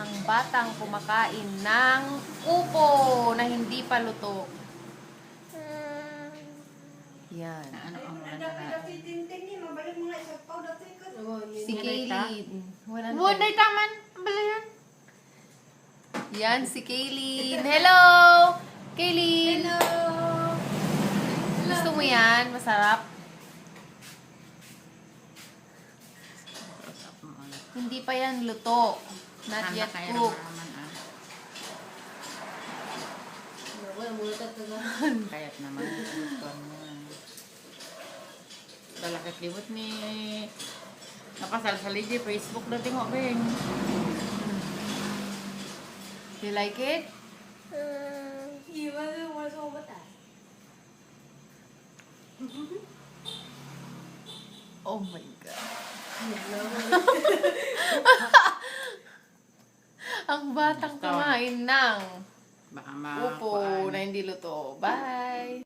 ang batang kumakain ng upo na hindi pa luto. Yan. Ano ang Si Kaylin. Buday taman. Bala yan. Yan si Kaylin. Hello! Kaylin! Hello. Gusto mo yan? Masarap? Hindi pa yan luto. Not yet cooked. Kayat naman. Dalakit libot ni nakasal sa ligi Facebook dating mo beng. You like it? Oh my God. Ang batang kumain ng Baka upo na hindi luto. Bye!